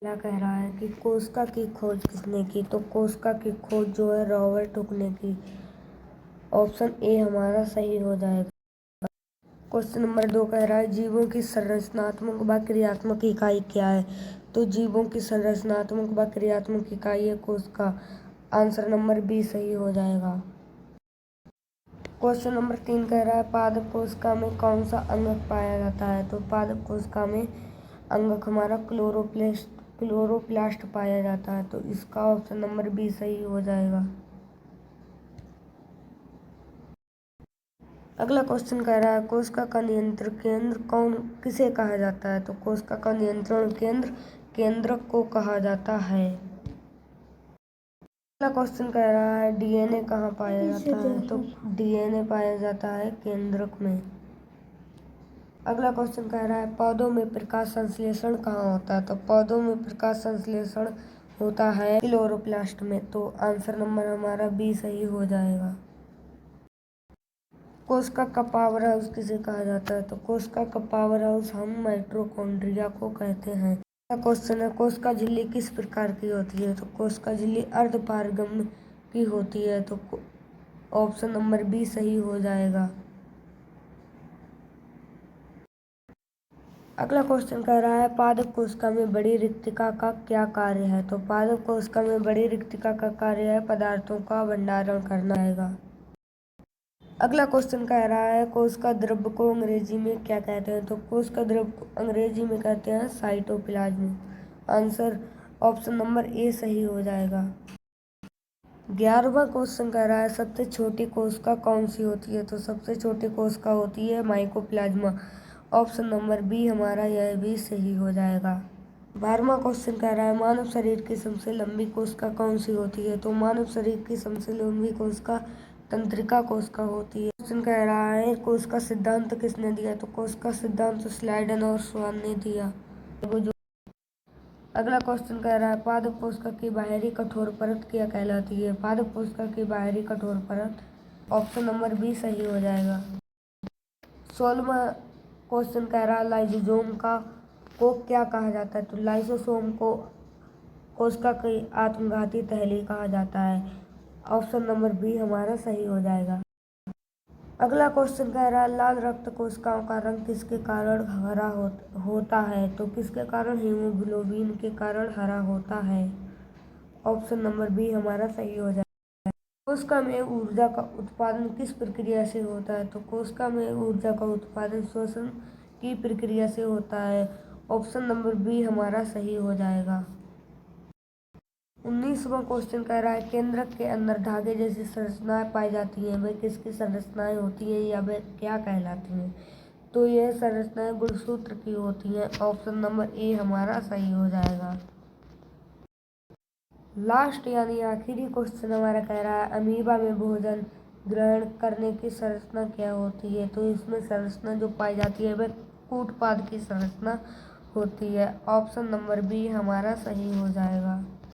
पहला कह रहा है कि कोशिका की खोज किसने की, तो कोशिका की खोज जो है रॉबर्ट हुक ने की। ऑप्शन ए हमारा सही हो जाएगा। क्वेश्चन नंबर 2 कह रहा है जीवों की संरचनात्मक व क्रियात्मक इकाई क्या है, तो जीवों की संरचनात्मक व क्रियात्मक इकाई है कोशिका। आंसर नंबर बी सही हो जाएगा। क्वेश्चन नंबर 3 कह रहा है पादप कोशिका में कौन सा अंगक पाया जाता है, तो पादप कोशिका में अंगक हमारा क्लोरोप्लास्ट पाया जाता है, तो इसका ऑप्शन नंबर बी सही हो जाएगा। अगला क्वेश्चन कह रहा है कोशिका का नियंत्रण केंद्र किसे कहा जाता है, तो कोशिका का नियंत्रण केंद्र केंद्रक को कहा जाता है। अगला क्वेश्चन कह रहा है डीएनए कहाँ पाया जाता है, तो डीएनए पाया जाता है केंद्रक में। अगला क्वेश्चन कह रहा है पौधों में प्रकाश संश्लेषण कहाँ होता है, तो पौधों में प्रकाश संश्लेषण होता है क्लोरोप्लास्ट में, तो आंसर नंबर हमारा बी सही हो जाएगा। कोशिका का पावर हाउस किसे कहा जाता है, तो कोशिका का पावर हाउस हम माइटोकॉन्ड्रिया को कहते हैं। अगला क्वेश्चन है कोशिका झिल्ली किस प्रकार की होती है, तो कोशिका झिल्ली अर्धपारगम्य की होती है, तो ऑप्शन नंबर बी सही हो जाएगा। अगला क्वेश्चन कह रहा है पादप कोशिका में बड़ी रिक्तिका का क्या कार्य है, तो पादप कोशिका में बड़ी रिक्तिका का कार्य है पदार्थों का भंडारण करना है। अगला क्वेश्चन कह रहा है कोशिका द्रव्य को अंग्रेजी में क्या कहते हैं, तो कोशिका द्रव्य को अंग्रेजी में कहते हैं cytoplasm. Answer option number A सही हो जाएगा। 11वां क्वेश्चन कह रहा है सबसे छोटी कोशिका कौन सी होती है, तो सबसे छोटी कोशिका होती है माइकोप्लाज्मा। ऑप्शन नंबर बी हमारा यह भी सही हो जाएगा। 12वां क्वेश्चन कह रहा है मानव शरीर की सबसे लंबी कोशिका कौन सी होती है, तो मानव शरीर की सबसे लंबी कोशिका तंत्रिका कोशिका होती है। क्वेश्चन कह रहा है कोशिका सिद्धांत किसने दिया, तो कोशिका सिद्धांत स्लाइडन और स्वान ने दिया। अगला क्वेश्चन कह रहा है पादप कोशिका की बाहरी कठोर परत क्या कहलाती है, पादप कोशिका की बाहरी कठोर परत। ऑप्शन नंबर बी सही हो जाएगा। 16वां क्वेश्चन कह रहा है लाइसोसोम को क्या कहा जाता है, तो लाइसोसोम को कोशिका की आत्मघाती तहली कहा जाता है। ऑप्शन नंबर बी हमारा सही हो जाएगा। अगला क्वेश्चन कह रहा है लाल रक्त कोशिकाओं का रंग किसके कारण हरा होता है, तो किसके कारण हीमोग्लोबिन के कारण हरा होता है। ऑप्शन नंबर बी हमारा सही हो जाएगा। कोशिका में ऊर्जा का उत्पादन किस प्रक्रिया से होता है, तो कोशिका में ऊर्जा का उत्पादन श्वसन की प्रक्रिया से होता है। ऑप्शन नंबर बी हमारा सही हो जाएगा। 19वां क्वेश्चन कह रहा है केंद्रक के अंदर धागे जैसी संरचनाएं पाई जाती हैं, वे किसकी संरचनाएं होती है या वे क्या कहलाती हैं, तो यह संरचनाएं गुणसूत्र की होती हैं। ऑप्शन नंबर ए हमारा सही हो जाएगा। लास्ट यानी आखिरी क्वेश्चन हमारा कह रहा है अमीबा में भोजन ग्रहण करने की संरचना क्या होती है, तो इसमें संरचना जो पाई जाती है वह कूटपाद की संरचना होती है। ऑप्शन नंबर बी हमारा सही हो जाएगा।